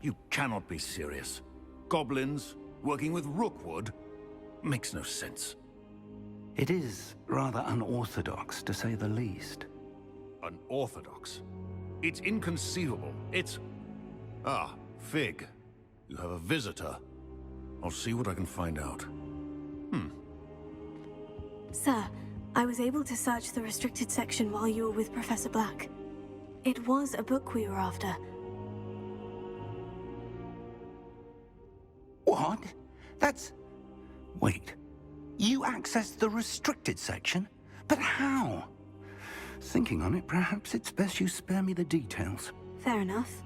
You cannot be serious. Goblins, working with Rookwood? Makes no sense. It is rather unorthodox, to say the least. Unorthodox? It's inconceivable. It's... Ah, Fig. You have a visitor. I'll see what I can find out. Sir, I was able to search the restricted section while you were with Professor Black. It was a book we were after. What? That's... Wait. You accessed the restricted section? But how? Thinking on it, perhaps it's best you spare me the details. Fair enough.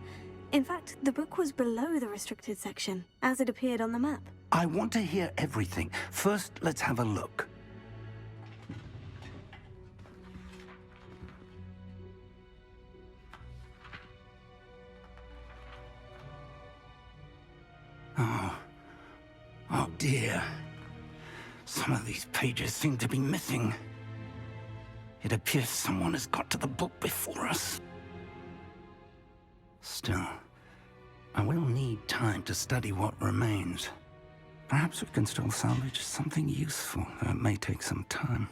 In fact, the book was below the restricted section, as it appeared on the map. I want to hear everything. First, let's have a look. Oh dear. Some of these pages seem to be missing. It appears someone has got to the book before us. Still, I will need time to study what remains. Perhaps we can still salvage something useful, though it may take some time.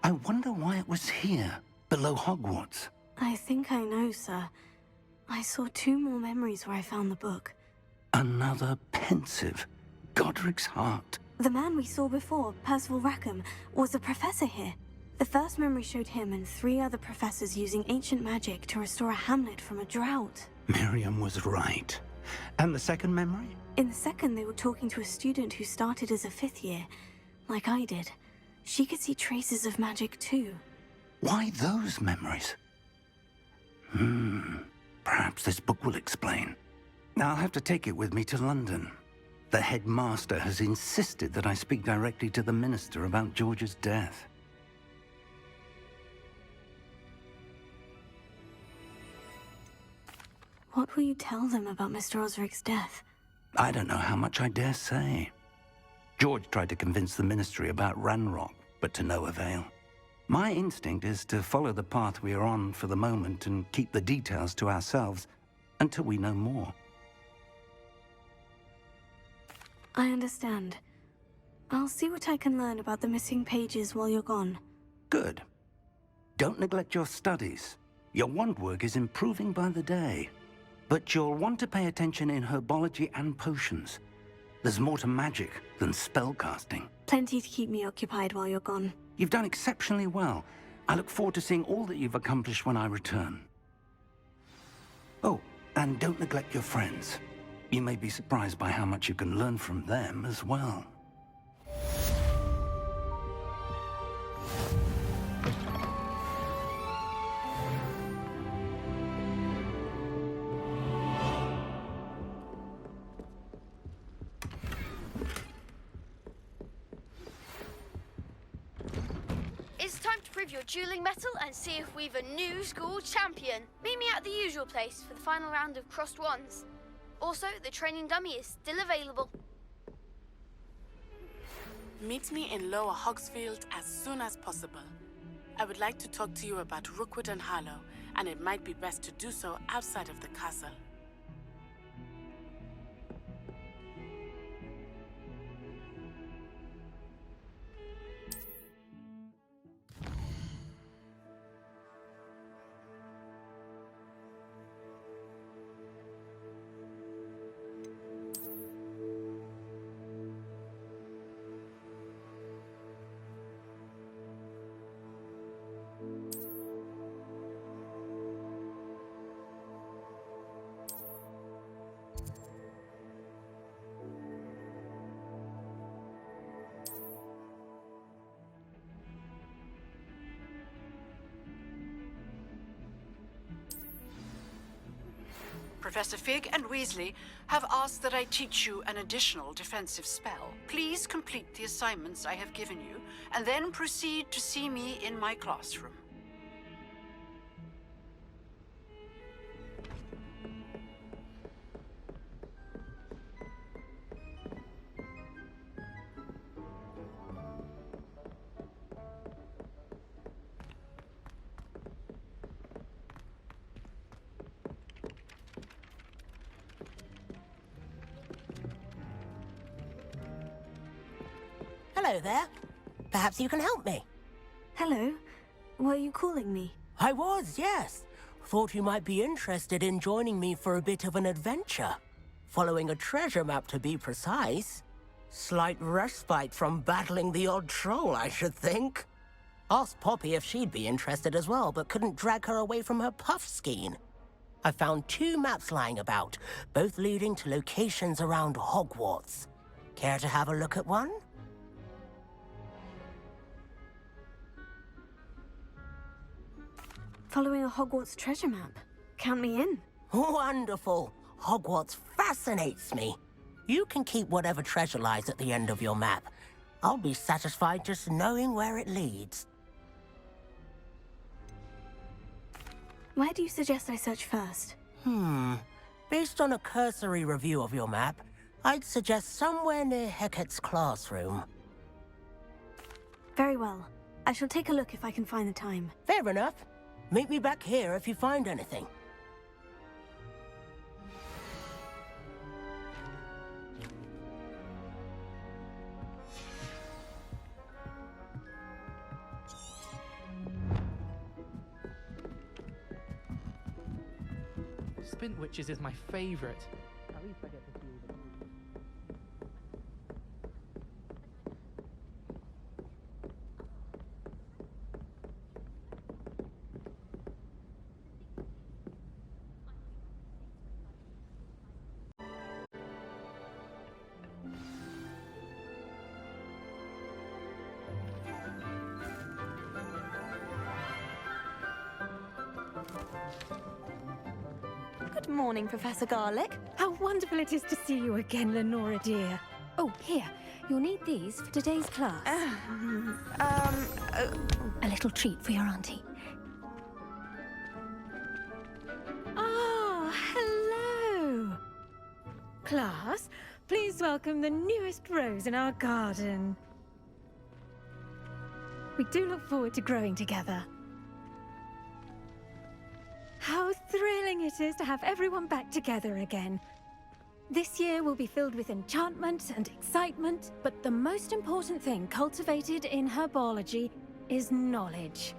I wonder why it was here, below Hogwarts. I think I know, sir. I saw 2 more memories where I found the book. Another pensive. Godric's heart. The man we saw before, Percival Rackham, was a professor here. The first memory showed him and 3 other professors using ancient magic to restore a hamlet from a drought. Miriam was right. And the second memory? In the second, they were talking to a student who started as a 5th year, like I did. She could see traces of magic too. Why those memories? Perhaps this book will explain. I'll have to take it with me to London. The headmaster has insisted that I speak directly to the minister about George's death. What will you tell them about Mr. Osric's death? I don't know how much I dare say. George tried to convince the ministry about Ranrock, but to no avail. My instinct is to follow the path we are on for the moment and keep the details to ourselves until we know more. I understand. I'll see what I can learn about the missing pages while you're gone. Good. Don't neglect your studies. Your wand work is improving by the day. But you'll want to pay attention in herbology and potions. There's more to magic than spellcasting. Plenty to keep me occupied while you're gone. You've done exceptionally well. I look forward to seeing all that you've accomplished when I return. Oh, and don't neglect your friends. You may be surprised by how much you can learn from them as well. It's time to prove your dueling mettle and see if we've a new school champion. Meet me at the usual place for the final round of crossed wands. Also, the training dummy is still available. Meet me in Lower Hogsfield as soon as possible. I would like to talk to you about Rookwood and Harlow, and it might be best to do so outside of the castle. Professor Fig and Weasley have asked that I teach you an additional defensive spell. Please complete the assignments I have given you, and then proceed to see me in my classroom. Hello there. Perhaps you can help me. Hello. Were you calling me? I was, yes. Thought you might be interested in joining me for a bit of an adventure. Following a treasure map, to be precise. Slight respite from battling the odd troll, I should think. Asked Poppy if she'd be interested as well, but couldn't drag her away from her puff skein. I found 2 maps lying about, both leading to locations around Hogwarts. Care to have a look at one? Following a Hogwarts treasure map. Count me in. Wonderful. Hogwarts fascinates me. You can keep whatever treasure lies at the end of your map. I'll be satisfied just knowing where it leads. Where do you suggest I search first? Based on a cursory review of your map, I'd suggest somewhere near Hecat's classroom. Very well. I shall take a look if I can find the time. Fair enough. Meet me back here if you find anything. Spintwitches is my favorite. At least I get to see them. Good morning, Professor Garlick. How wonderful it is to see you again, Lenora dear. Oh, here. You'll need these for today's class. A little treat for your auntie. Ah, hello. Class, please welcome the newest rose in our garden. We do look forward to growing together. How thrilling it is to have everyone back together again. This year will be filled with enchantment and excitement, but the most important thing cultivated in herbology is knowledge.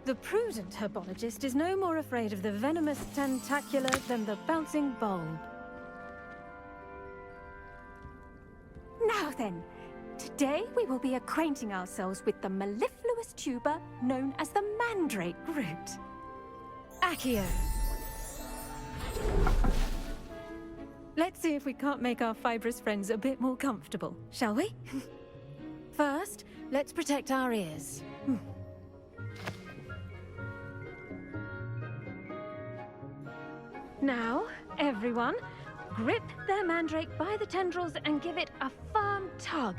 The prudent herbologist is no more afraid of the venomous tentacular than the bouncing bulb. Now then, today we will be acquainting ourselves with the mellifluous tuber known as the mandrake root. Accio. Let's see if we can't make our fibrous friends a bit more comfortable, shall we? First, let's protect our ears. Now, everyone, grip their mandrake by the tendrils and give it a firm tug.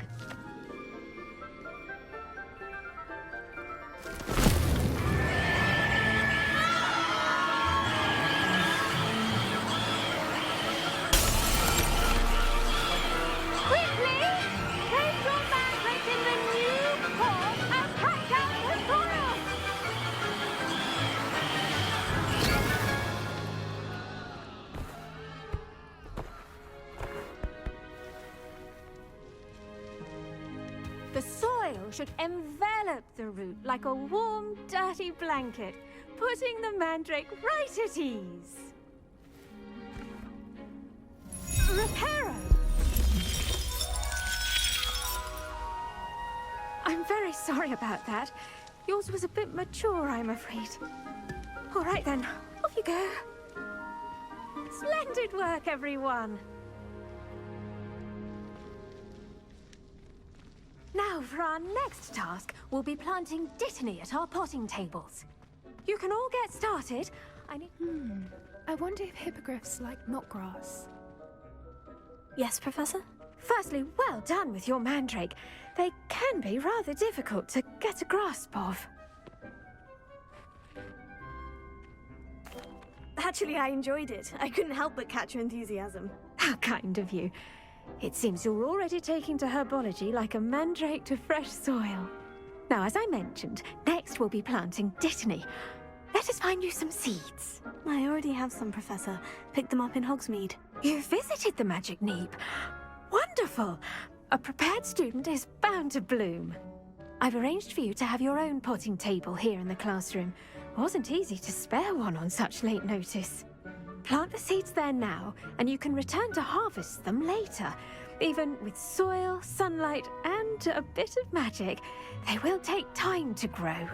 The soil should envelop the root like a warm, dirty blanket, putting the mandrake right at ease. Reparo! I'm very sorry about that. Yours was a bit mature, I'm afraid. All right then, off you go. Splendid work, everyone! Now, for our next task, we'll be planting dittany at our potting tables. You can all get started. I wonder if hippogriffs like knotgrass. Yes, Professor? Firstly, well done with your mandrake. They can be rather difficult to get a grasp of. Actually, I enjoyed it. I couldn't help but catch your enthusiasm. How kind of you. It seems you're already taking to herbology like a mandrake to fresh soil. Now, as I mentioned, next we'll be planting dittany. Let us find you some seeds. I already have some, Professor. Picked them up in Hogsmeade. You visited the Magic Neep. Wonderful. A prepared student is bound to bloom. I've arranged for you to have your own potting table here in the classroom. Wasn't easy to spare one on such late notice. Plant the seeds there now, and you can return to harvest them later. Even with soil, sunlight, and a bit of magic, they will take time to grow.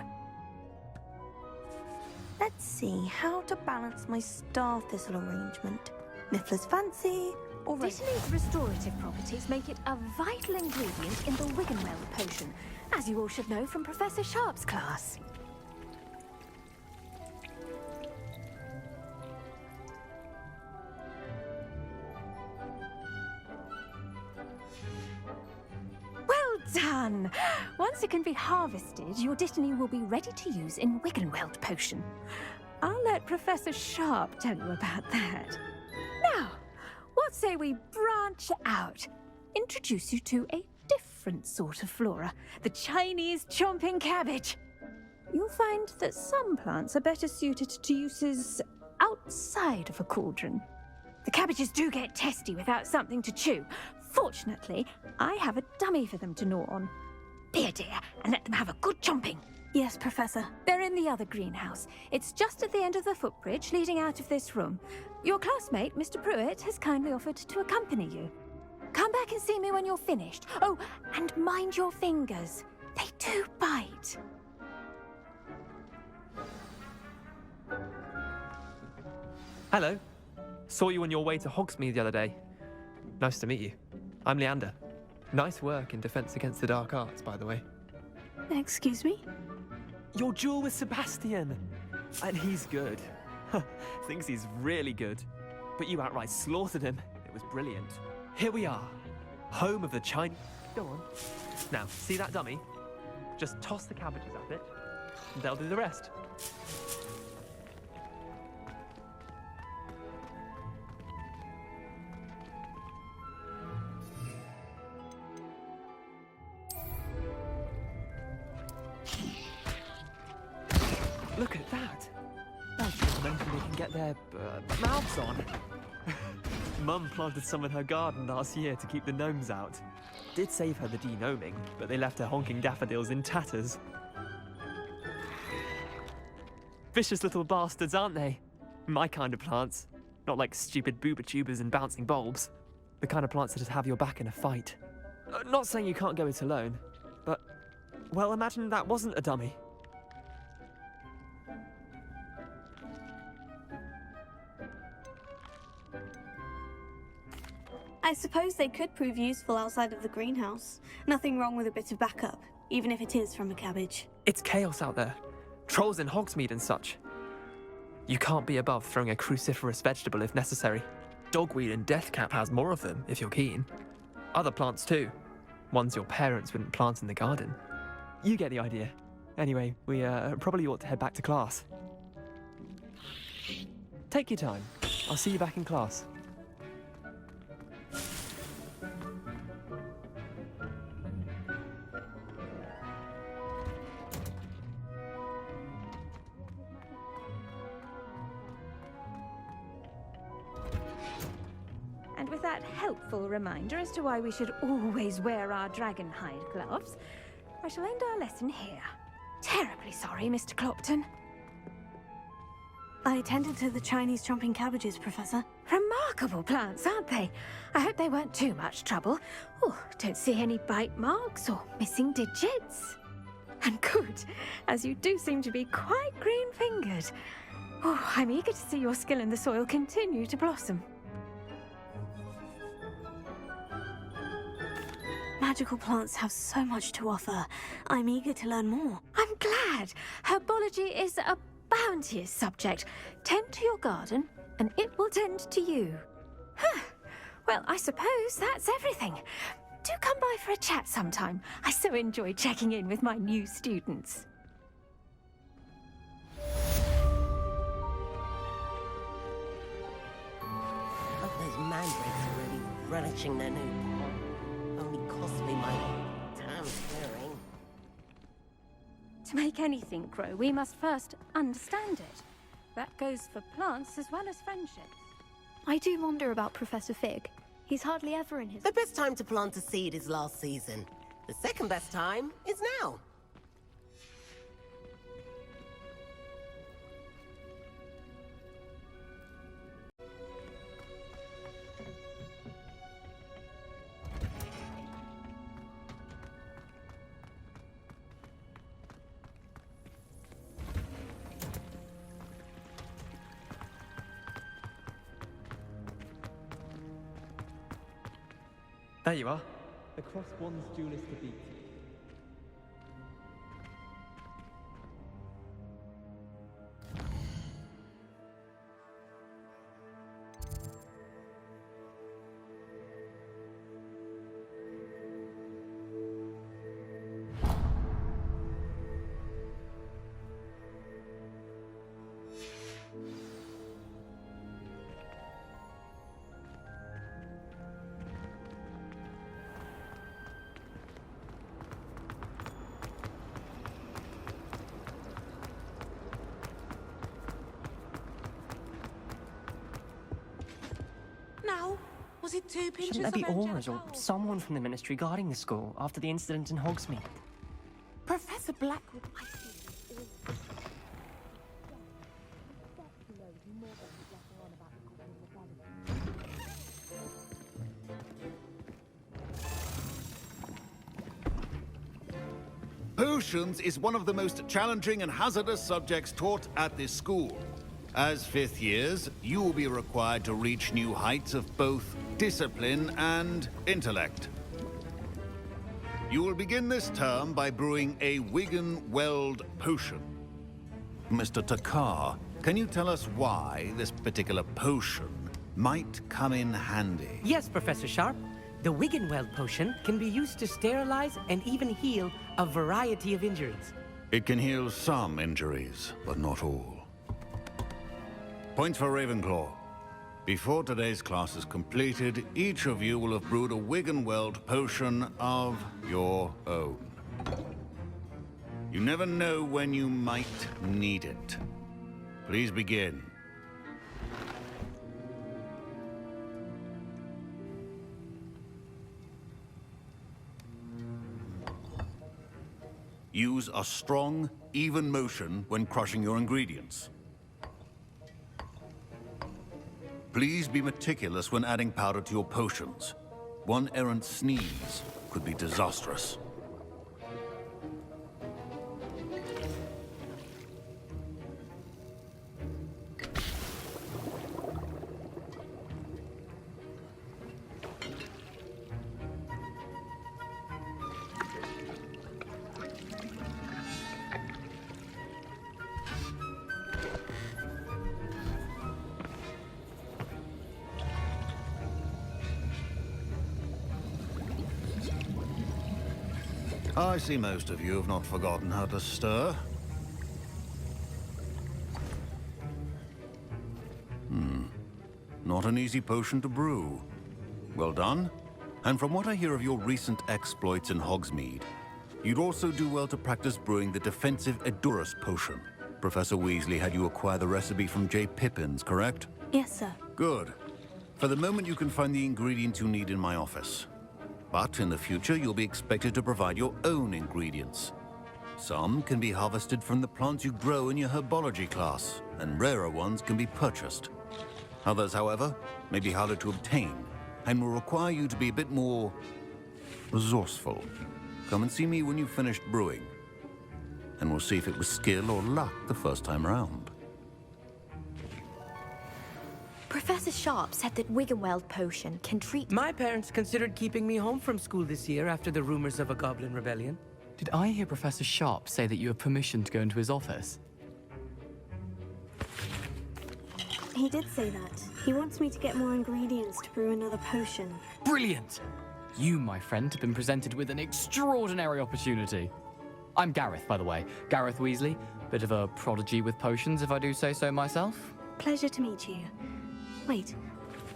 Let's see how to balance my star thistle arrangement. Niffler's fancy, or Dittany's restorative properties make it a vital ingredient in the Wiggenweld potion, as you all should know from Professor Sharp's class. Well done! Once it can be harvested, your Dittany will be ready to use in Wiggenweld potion. I'll let Professor Sharp tell you about that. Now, what say we branch out? Introduce you to a different sort of flora, the Chinese chomping cabbage. You'll find that some plants are better suited to uses outside of a cauldron. The cabbages do get testy without something to chew. Fortunately, I have a dummy for them to gnaw on. Be a dear and let them have a good chomping. Yes, Professor. They're in the other greenhouse. It's just at the end of the footbridge leading out of this room. Your classmate, Mr. Pruitt, has kindly offered to accompany you. Come back and see me when you're finished. Oh, and mind your fingers. They do bite. Hello. Saw you on your way to Hogsmeade the other day. Nice to meet you. I'm Leander. Nice work in Defense Against the Dark Arts, by the way. Excuse me? Your duel with Sebastian! And he's good. Thinks he's really good. But you outright slaughtered him. It was brilliant. Here we are. Home of the Chinese... Go on. Now, see that dummy? Just toss the cabbages at it, and they'll do the rest. Look at that! That's just meant they can get their mouths on. Mum planted some in her garden last year to keep the gnomes out. Did save her the de-gnoming, but they left her honking daffodils in tatters. Vicious little bastards, aren't they? My kind of plants. Not like stupid booba tubers and bouncing bulbs. The kind of plants that just have your back in a fight. Not saying you can't go it alone, but... well, imagine that wasn't a dummy. I suppose they could prove useful outside of the greenhouse. Nothing wrong with a bit of backup, even if it is from a cabbage. It's chaos out there. Trolls in Hogsmeade and such. You can't be above throwing a cruciferous vegetable if necessary. Dogweed and deathcap has more of them, if you're keen. Other plants too. Ones your parents wouldn't plant in the garden. You get the idea. Anyway, we probably ought to head back to class. Take your time. I'll see you back in class. And with that helpful reminder as to why we should always wear our dragon hide gloves, I shall end our lesson here. Terribly sorry, Mr. Clopton. I attended to the Chinese chomping cabbages, Professor. Remarkable plants, aren't they? I hope they weren't too much trouble. Oh, don't see any bite marks or missing digits. And good, as you do seem to be quite green-fingered. Oh, I'm eager to see your skill in the soil continue to blossom. Magical plants have so much to offer. I'm eager to learn more. I'm glad. Herbology is a bounteous subject. Tend to your garden, and it will tend to you. Huh. Well, I suppose that's everything. Do come by for a chat sometime. I so enjoy checking in with my new students. Hope those mandrakes are really relishing their new pot. Only cost me my damn hearing. To make anything grow, we must first understand it. That goes for plants as well as friendships. I do wonder about Professor Fig. He's hardly ever in his... The best time to plant a seed is last season. The second best time is now. There you are. The Cross One's duelist to beat. Now, was it 2 pinches Shouldn't there be of Auras or angelic oil? someone from the Ministry guarding the school after the incident in Hogsmeade? Professor Blackwood, I think. Potions is one of the most challenging and hazardous subjects taught at this school. As fifth years, you will be required to reach new heights of both discipline and intellect. You will begin this term by brewing a Wigan-Weld potion. Mr. Takar, can you tell us why this particular potion might come in handy? Yes, Professor Sharp. The Wigan-Weld potion can be used to sterilize and even heal a variety of injuries. It can heal some injuries, but not all. Points for Ravenclaw. Before today's class is completed, each of you will have brewed a Wigan-Weld potion of your own. You never know when you might need it. Please begin. Use a strong, even motion when crushing your ingredients. Please be meticulous when adding powder to your potions. One errant sneeze could be disastrous. I see most of you have not forgotten how to stir. Not an easy potion to brew. Well done. And from what I hear of your recent exploits in Hogsmeade, you'd also do well to practice brewing the defensive Edurus potion. Professor Weasley had you acquire the recipe from J. Pippin's, correct? Yes, sir. Good. For the moment, you can find the ingredients you need in my office. But in the future, you'll be expected to provide your own ingredients. Some can be harvested from the plants you grow in your Herbology class, and rarer ones can be purchased. Others, however, may be harder to obtain, and will require you to be a bit more resourceful. Come and see me when you've finished brewing, and we'll see if it was skill or luck the first time around. Professor Sharp said that Wigan-Weld potion can treat... My parents considered keeping me home from school this year after the rumors of a goblin rebellion. Did I hear Professor Sharp say that you have permission to go into his office? He did say that. He wants me to get more ingredients to brew another potion. Brilliant! You, my friend, have been presented with an extraordinary opportunity. I'm Gareth, by the way. Gareth Weasley. Bit of a prodigy with potions, if I do say so myself. Pleasure to meet you. Wait,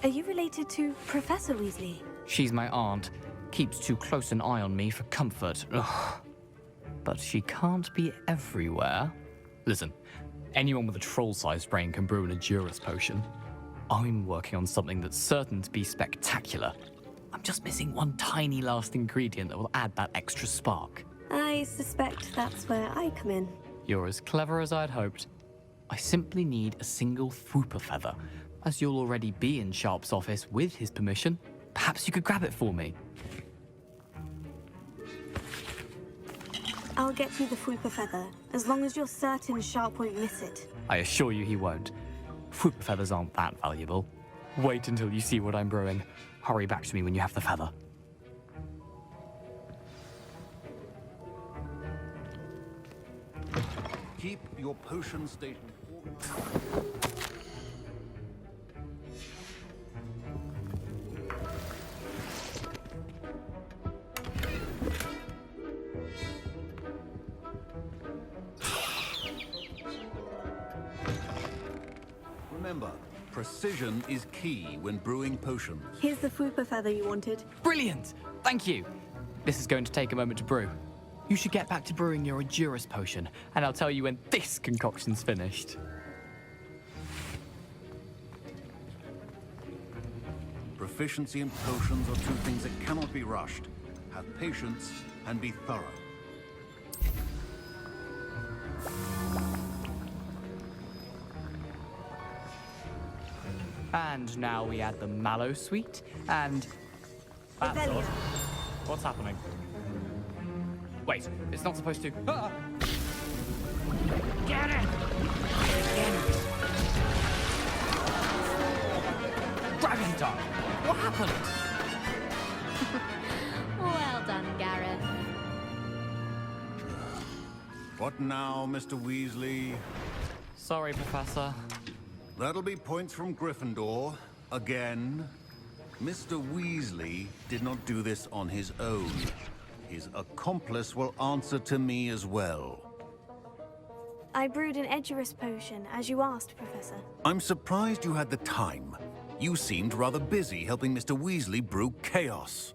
are you related to Professor Weasley? She's my aunt. Keeps too close an eye on me for comfort. Ugh. But she can't be everywhere. Listen, anyone with a troll-sized brain can brew an Edurus potion. I'm working on something that's certain to be spectacular. I'm just missing one tiny last ingredient that will add that extra spark. I suspect that's where I come in. You're as clever as I'd hoped. I simply need a single Fwooper feather. As you'll already be in Sharp's office with his permission, perhaps you could grab it for me. I'll get you the Fwooper feather, as long as you're certain Sharp won't miss it. I assure you he won't. Fwooper feathers aren't that valuable. Wait until you see what I'm brewing. Hurry back to me when you have the feather. Keep your potion station. Remember, precision is key when brewing potions. Here's the Fwooper feather you wanted. Brilliant! Thank you! This is going to take a moment to brew. You should get back to brewing your Edurus potion, and I'll tell you when this concoction's finished. Proficiency in potions are two things that cannot be rushed. Have patience and be thorough. And now we add the mallow sweet, and... That's odd. What's happening? Wait, it's not supposed to... Ah! Get it! Dragon Dog! What happened? Well done, Gareth. What now, Mr. Weasley? Sorry, Professor. That'll be points from Gryffindor. Again. Mr. Weasley did not do this on his own. His accomplice will answer to me as well. I brewed an Edurus potion, as you asked, Professor. I'm surprised you had the time. You seemed rather busy helping Mr. Weasley brew chaos.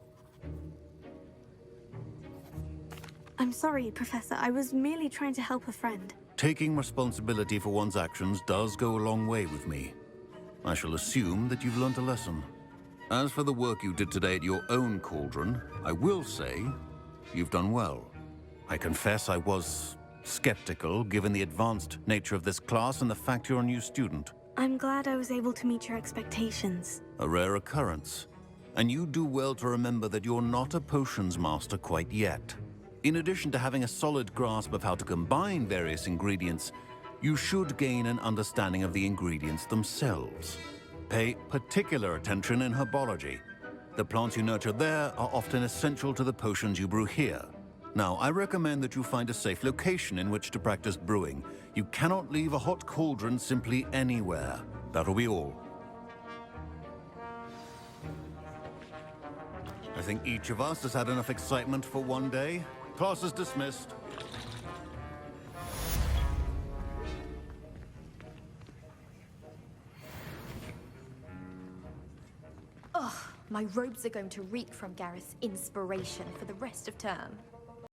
I'm sorry, Professor. I was merely trying to help a friend. Taking responsibility for one's actions does go a long way with me. I shall assume that you've learnt a lesson. As for the work you did today at your own cauldron, I will say you've done well. I confess I was skeptical, given the advanced nature of this class and the fact you're a new student. I'm glad I was able to meet your expectations. A rare occurrence. And you do well to remember that you're not a potions master quite yet. In addition to having a solid grasp of how to combine various ingredients, you should gain an understanding of the ingredients themselves. Pay particular attention in herbology. The plants you nurture there are often essential to the potions you brew here. Now, I recommend that you find a safe location in which to practice brewing. You cannot leave a hot cauldron simply anywhere. That'll be all. I think each of us has had enough excitement for one day. Class is dismissed. Ugh, my robes are going to reek from Gareth's inspiration for the rest of term.